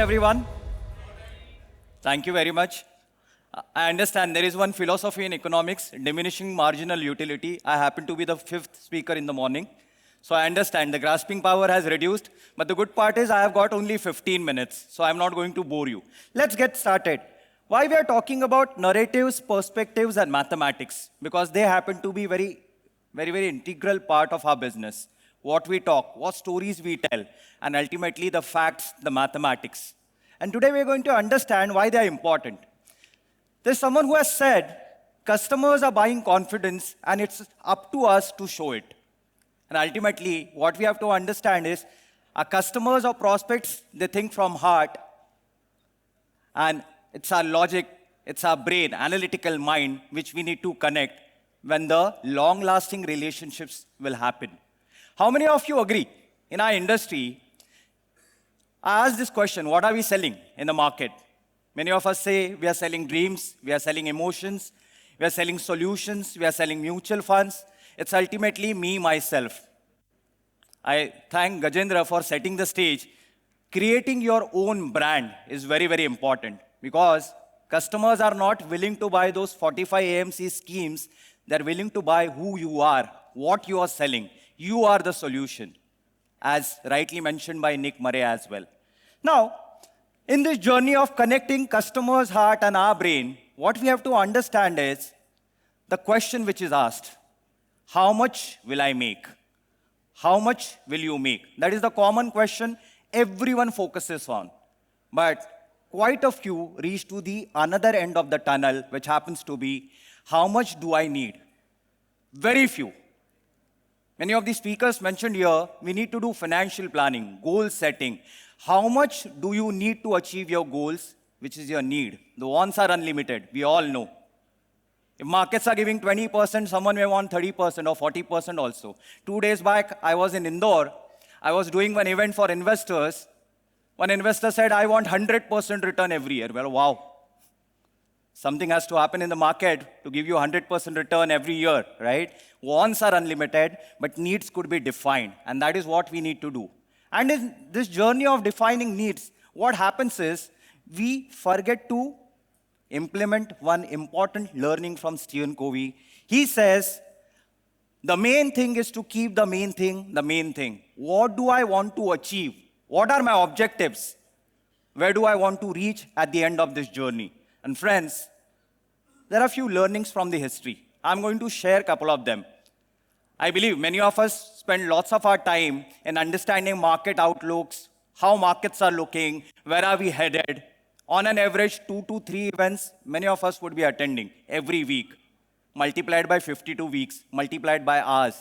everyone. Thank you very much. I understand there is one philosophy in economics, diminishing marginal utility. I happen to be the fifth speaker in the morning. So I understand the grasping power has reduced, but the good part is I have got only 15 minutes, so I'm not going to bore you. Let's get started. Why we are talking about narratives, perspectives, and mathematics? Because they happen to be very integral part of our business. What we talk, what stories we tell, and ultimately the facts, the mathematics. And today we're going to understand why they're important. There's someone who has said, customers are buying confidence and it's up to us to show it. And ultimately, what we have to understand is, our customers or prospects, they think from heart, and it's our logic, it's our brain, analytical mind, which we need to connect when the long-lasting relationships will happen. How many of you agree? In our industry, I ask this question, what are we selling in the market? Many of us say we are selling dreams, we are selling emotions, we are selling solutions, we are selling mutual funds. It's ultimately me, myself. I thank Gajendra for setting the stage. Creating your own brand is very important because customers are not willing to buy those 45 AMC schemes. They're willing to buy who you are, what you are selling. You are the solution, as rightly mentioned by Nick Murray as well. Now, in this journey of connecting customers' heart and our brain, what we have to understand is the question which is asked, how much will I make? How much will you make? That is the common question everyone focuses on. But quite a few reach to the another end of the tunnel, which happens to be, how much do I need? Very few. Many of the speakers mentioned here, we need to do financial planning, goal setting. How much do you need to achieve your goals, which is your need? The wants are unlimited, we all know. If markets are giving 20%, someone may want 30% or 40% also. 2 days back, I was in Indore. I was doing one event for investors. One investor said, I want 100% return every year. Well, wow. Something has to happen in the market to give you 100% return every year, right? Wants are unlimited, but needs could be defined. And that is what we need to do. And in this journey of defining needs, what happens is we forget to implement one important learning from Stephen Covey. He says, the main thing is to keep the main thing the main thing. What do I want to achieve? What are my objectives? Where do I want to reach at the end of this journey? And friends, there are a few learnings from the history. I'm going to share a couple of them. I believe many of us spend lots of our time in understanding market outlooks, how markets are looking, where are we headed. On an average, 2 to 3 events, many of us would be attending every week, multiplied by 52 weeks, multiplied by hours.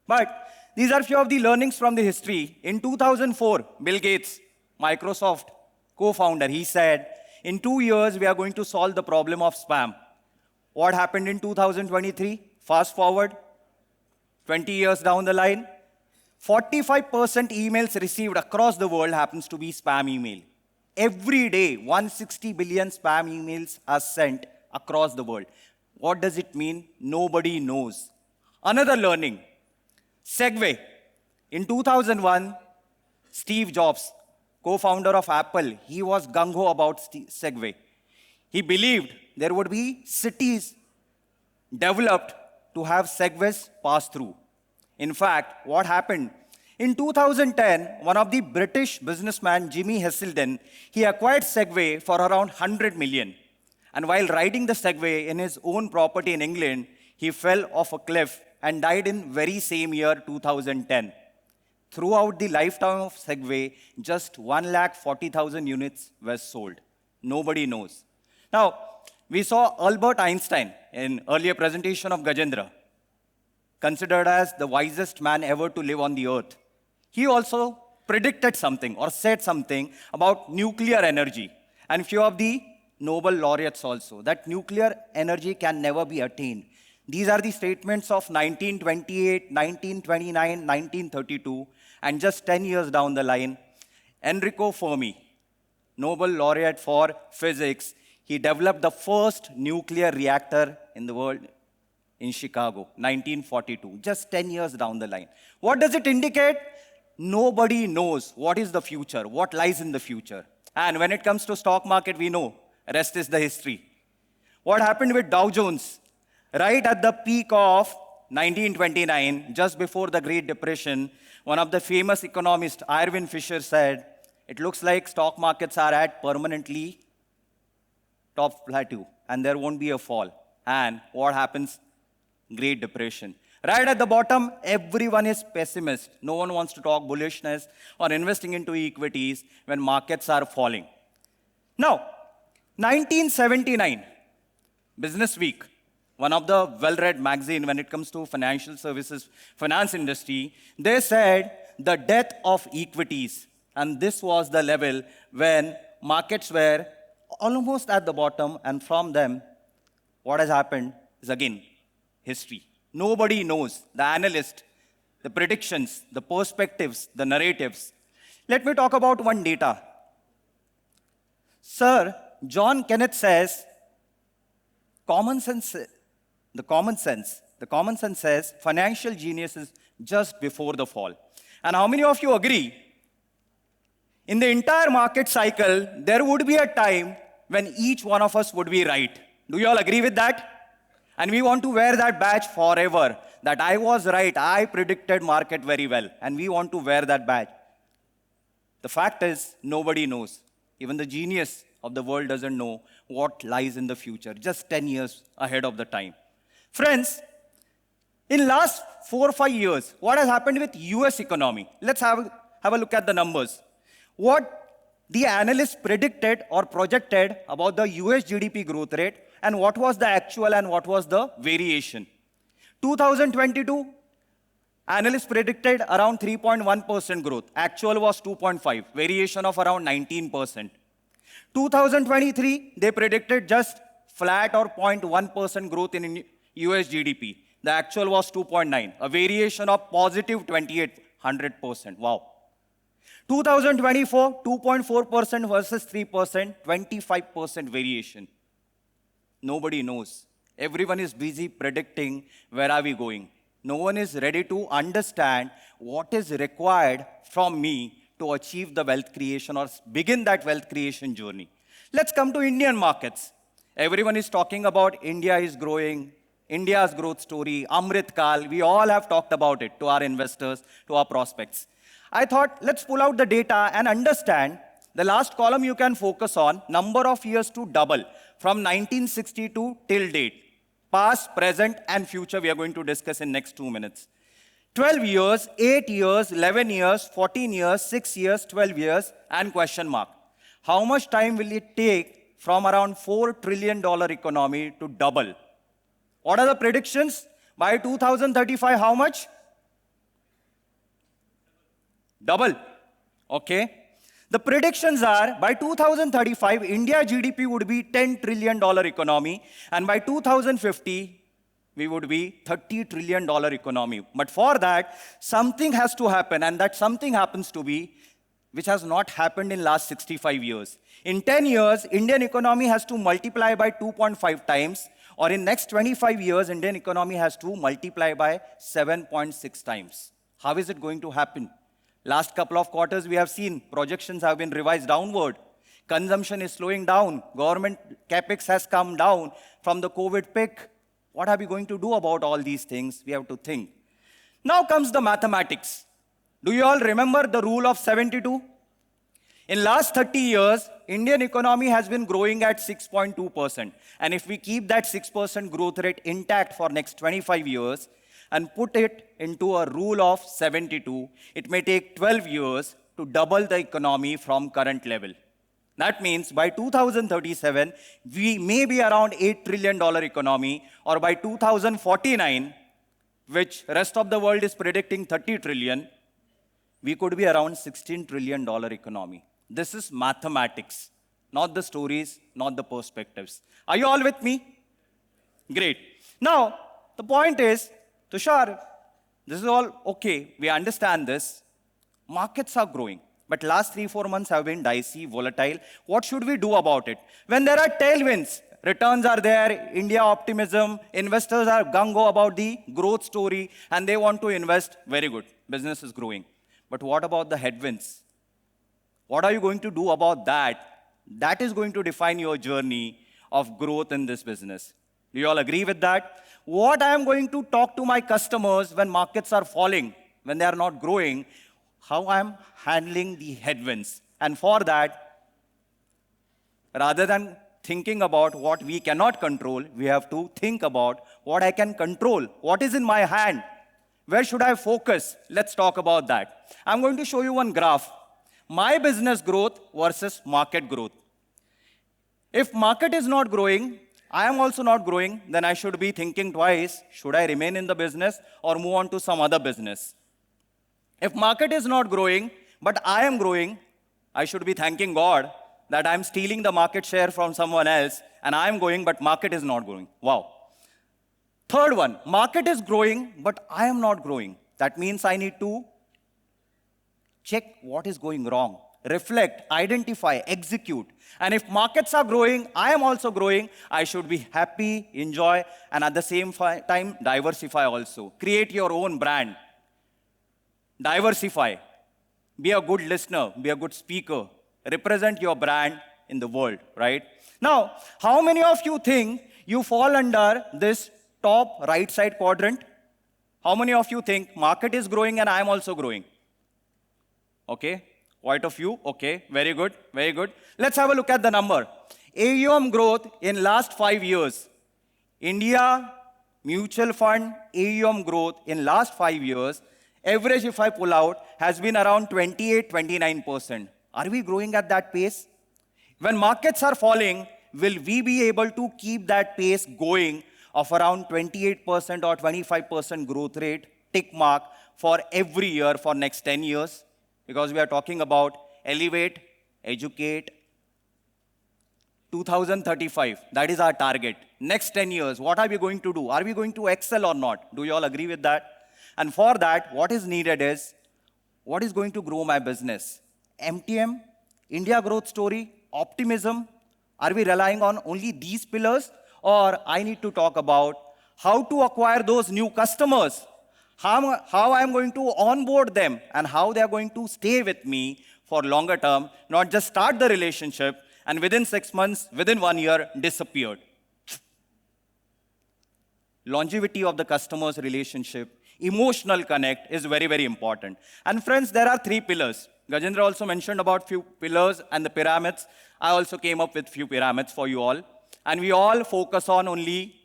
But these are few of the learnings from the history. In 2004, Bill Gates, Microsoft co-founder, he said, in 2 years, we are going to solve the problem of spam. What happened in 2023? Fast forward, 20 years down the line, 45% emails received across the world happens to be spam email. Every day, 160 billion spam emails are sent across the world. What does it mean? Nobody knows. Another learning, Segway. In 2001, Steve Jobs, co-founder of Apple, he was gung-ho about Segway. He believed there would be cities developed to have Segways pass through. In fact, what happened? In 2010, one of the British businessman, Jimmy Heselden, he acquired Segway for around 100 million. And while riding the Segway in his own property in England, he fell off a cliff and died in very same year, 2010. Throughout the lifetime of Segway, just 140,000 units were sold. Nobody knows. Now, we saw Albert Einstein in earlier presentation of Gajendra, considered as the wisest man ever to live on the earth. He also predicted something or said something about nuclear energy. And few of the Nobel laureates also, that nuclear energy can never be attained. These are the statements of 1928, 1929, 1932, and just 10 years down the line, Enrico Fermi, Nobel laureate for physics, he developed the first nuclear reactor in the world in Chicago, 1942, just 10 years down the line. What does it indicate? Nobody knows what is the future, what lies in the future. And when it comes to stock market, we know, rest is the history. What happened with Dow Jones? Right at the peak of 1929, just before the Great Depression, one of the famous economists, Irving Fisher, said, it looks like stock markets are at permanently top plateau, and there won't be a fall. And what happens? Great Depression. Right at the bottom, everyone is pessimist. No one wants to talk bullishness or investing into equities when markets are falling. Now, 1979, Business Week, one of the well-read magazine when it comes to financial services, finance industry, they said the death of equities. And this was the level when markets were almost at the bottom, and from them, what has happened is again history. Nobody knows, the analyst, the predictions, the perspectives, the narratives. Let me talk about one data. Sir John Kenneth says, the common sense says financial genius is just before the fall. And how many of you agree? In the entire market cycle, there would be a time when each one of us would be right. Do you all agree with that? And we want to wear that badge forever, that I was right, I predicted market very well, and we want to wear that badge. The fact is, nobody knows. Even the genius of the world doesn't know what lies in the future, just 10 years ahead of the time. Friends, in last 4 or 5 years, what has happened with US economy? Let's have a look at the numbers. What the analysts predicted or projected about the US GDP growth rate, and what was the actual and what was the variation. 2022, analysts predicted around 3.1% growth. Actual was 2.5, variation of around 19%. 2023, they predicted just flat or 0.1% growth in US GDP. The actual was 2.9, a variation of positive 2,800%. Wow. 2024, 2.4% versus 3%, 25% variation. Nobody knows. Everyone is busy predicting where are we going. No one is ready to understand what is required from me to achieve the wealth creation or begin that wealth creation journey. Let's come to Indian markets. Everyone is talking about India is growing, India's growth story, Amrit Kal. We all have talked about it to our investors, to our prospects. I thought, let's pull out the data and understand. The last column you can focus on, number of years to double from 1962 till date. Past, present, and future we are going to discuss in next 2 minutes. 12 years, 8 years, 11 years, 14 years, 6 years, 12 years, and question mark. How much time will it take from around $4 trillion economy to double? What are the predictions? By 2035, how much? Double. Okay. The predictions are, by 2035, India GDP would be $10 trillion economy, and by 2050, we would be $30 trillion economy. But for that, something has to happen, and that something happens to be, which has not happened in last 65 years. In 10 years, Indian economy has to multiply by 2.5 times, or in next 25 years, Indian economy has to multiply by 7.6 times. How is it going to happen? Last couple of quarters, we have seen projections have been revised downward. Consumption is slowing down. Government capex has come down from the COVID peak. What are we going to do about all these things? We have to think. Now comes the mathematics. Do you all remember the rule of 72? In last 30 years, Indian economy has been growing at 6.2%. And if we keep that 6% growth rate intact for next 25 years, and put it into a rule of 72, it may take 12 years to double the economy from current level. That means by 2037, we may be around $8 trillion economy, or by 2049, which rest of the world is predicting 30 trillion, we could be around $16 trillion economy. This is mathematics, not the stories, not the perspectives. Are you all with me? Great. Now, the point is, Tushar, this is all okay. We understand this. Markets are growing. But last 3-4 months have been dicey, volatile. What should we do about it? When there are tailwinds, returns are there, India optimism, investors are gung-ho about the growth story, and they want to invest, very good. Business is growing. But what about the headwinds? What are you going to do about that? That is going to define your journey of growth in this business. Do you all agree with that? What I am going to talk to my customers when markets are falling, when they are not growing, how I am handling the headwinds. And for that, rather than thinking about what we cannot control, we have to think about what I can control, what is in my hand, where should I focus? Let's talk about that. I'm going to show you one graph. My business growth versus market growth. If market is not growing, I am also not growing, then I should be thinking twice, should I remain in the business or move on to some other business? If market is not growing, but I am growing, I should be thanking God that I'm stealing the market share from someone else and I'm going, but market is not growing. Wow. Third one, market is growing, but I am not growing. That means I need to check what is going wrong, reflect, identify, execute. And if markets are growing, I am also growing, I should be happy, enjoy, and at the same time, diversify also. Create your own brand. Diversify. Be a good listener, be a good speaker. Represent your brand in the world, right? Now, how many of you think you fall under this top right side quadrant? How many of you think market is growing and I am also growing? Okay, quite a few. Okay, very good, very good. Let's have a look at the number. AUM growth in last 5 years. India mutual fund AUM growth in last 5 years, average if I pull out, has been around 28-29%. Are we growing at that pace? When markets are falling, will we be able to keep that pace going of around 28% or 25% growth rate, tick mark, for every year for next 10 years? Because we are talking about elevate, educate, 2035. That is our target. Next 10 years, what are we going to do? Are we going to excel or not? Do you all agree with that? And for that, what is needed is, what is going to grow my business? MTM, India growth story, optimism. Are we relying on only these pillars? Or I need to talk about how to acquire those new customers, how I'm going to onboard them, and how they are going to stay with me for longer term, not just start the relationship and within 6 months, within 1 year, disappeared. Longevity of the customer's relationship, emotional connect is very, very important. And friends, there are 3 pillars. Gajendra also mentioned about few pillars and the pyramids. I also came up with few pyramids for you all. And we all focus on only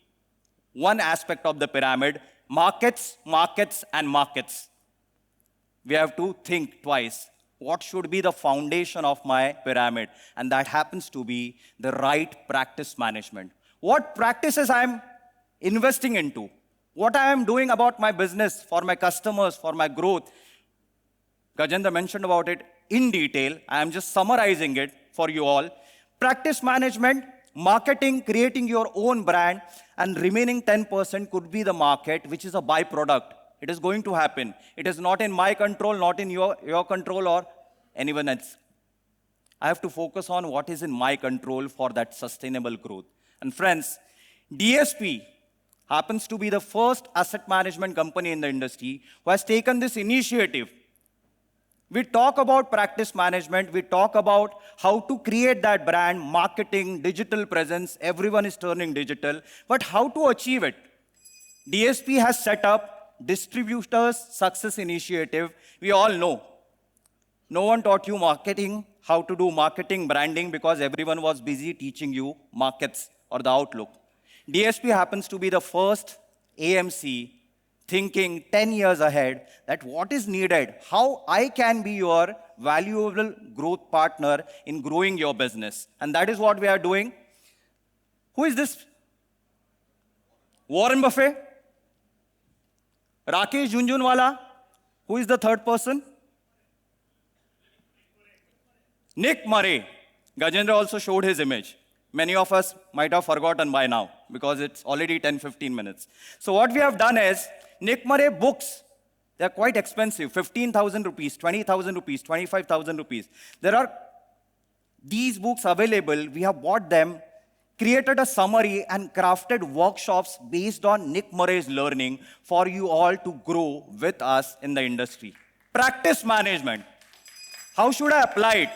one aspect of the pyramid, markets, markets, and markets. We have to think twice. What should be the foundation of my pyramid? And that happens to be the right practice management. What practices I am investing into? What I am doing about my business, for my customers, for my growth? Gajendra mentioned about it in detail. I am just summarizing it for you all. Practice management, marketing, creating your own brand, and remaining 10% could be the market, which is a byproduct. It is going to happen. It is not in my control, not in your control or anyone else. I have to focus on what is in my control for that sustainable growth. And friends, DSP happens to be the first asset management company in the industry who has taken this initiative. We talk about practice management, we talk about how to create that brand, marketing, digital presence, everyone is turning digital, but how to achieve it? DSP has set up Distributors Success Initiative. We all know. No one taught you marketing, how to do marketing, branding, because everyone was busy teaching you markets or the outlook. DSP happens to be the first AMC thinking 10 years ahead that what is needed, how I can be your valuable growth partner in growing your business. And that is what we are doing. Who is this? Warren Buffett? Rakesh Junjunwala? Who is the third person? Nick Murray. Gajendra also showed his image. Many of us might have forgotten by now because it's already 10-15 minutes. So what we have done is, Nick Murray books, they're quite expensive, 15,000 rupees, 20,000 rupees, 25,000 rupees. There are these books available, we have bought them, created a summary and crafted workshops based on Nick Murray's learning for you all to grow with us in the industry. Practice management. How should I apply it?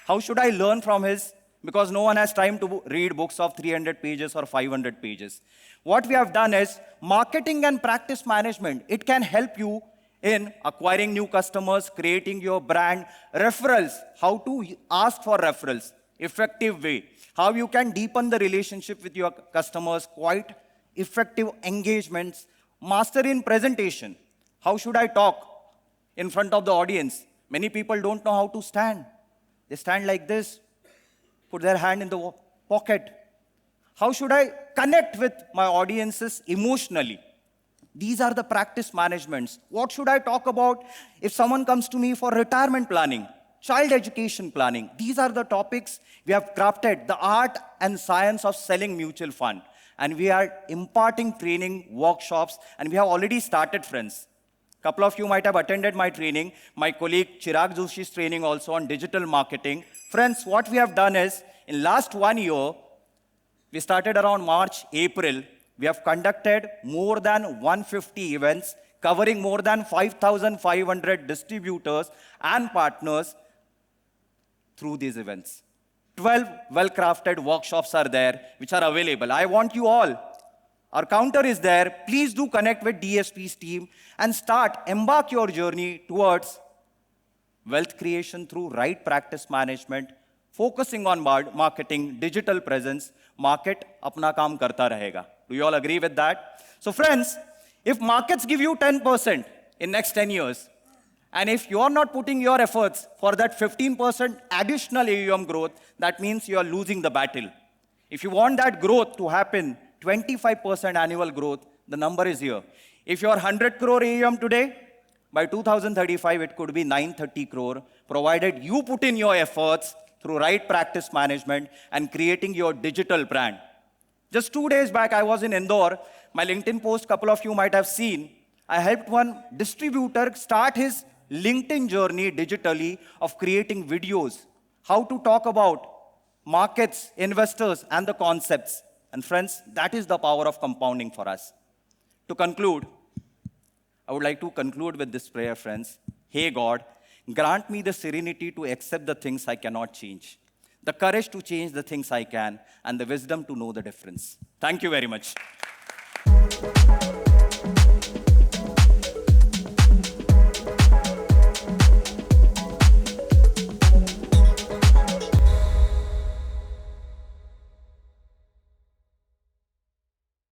How should I learn from his? Because no one has time to read books of 300 pages or 500 pages. What we have done is marketing and practice management. It can help you in acquiring new customers, creating your brand, referrals, how to ask for referrals, effective way, how you can deepen the relationship with your customers, quite effective engagements, master in presentation. How should I talk in front of the audience? Many people don't know how to stand. They stand like this, put their hand in the pocket. How should I connect with my audiences emotionally? These are the practice managements. What should I talk about if someone comes to me for retirement planning, child education planning? These are the topics we have crafted, the art and science of selling mutual fund. And we are imparting training, workshops, and we have already started, friends. A couple of you might have attended my training. My colleague Chirag Joshi's training also on digital marketing. Friends, what we have done is, in last 1 year, we started around March, April. We have conducted more than 150 events, covering more than 5,500 distributors and partners through these events. 12 well-crafted workshops are there, which are available. I want you all, our counter is there. Please do connect with DSP's team and embark your journey towards wealth creation through right practice management, focusing on marketing, digital presence. Market apna kaam karta rahega. Do you all agree with that? So friends, if markets give you 10% in next 10 years, and if you are not putting your efforts for that 15% additional AUM growth, that means you are losing the battle. If you want that growth to happen, 25% annual growth, the number is here. If you are 100 crore AUM today, by 2035, it could be 930 crore, provided you put in your efforts through right practice management and creating your digital brand. Just 2 days back, I was in Indore. My LinkedIn post, couple of you might have seen. I helped one distributor start his LinkedIn journey digitally of creating videos, how to talk about markets, investors, and the concepts. And friends, that is the power of compounding for us. To conclude, I would like to conclude with this prayer, friends. Hey God, grant me the serenity to accept the things I cannot change, the courage to change the things I can, and the wisdom to know the difference. Thank you very much.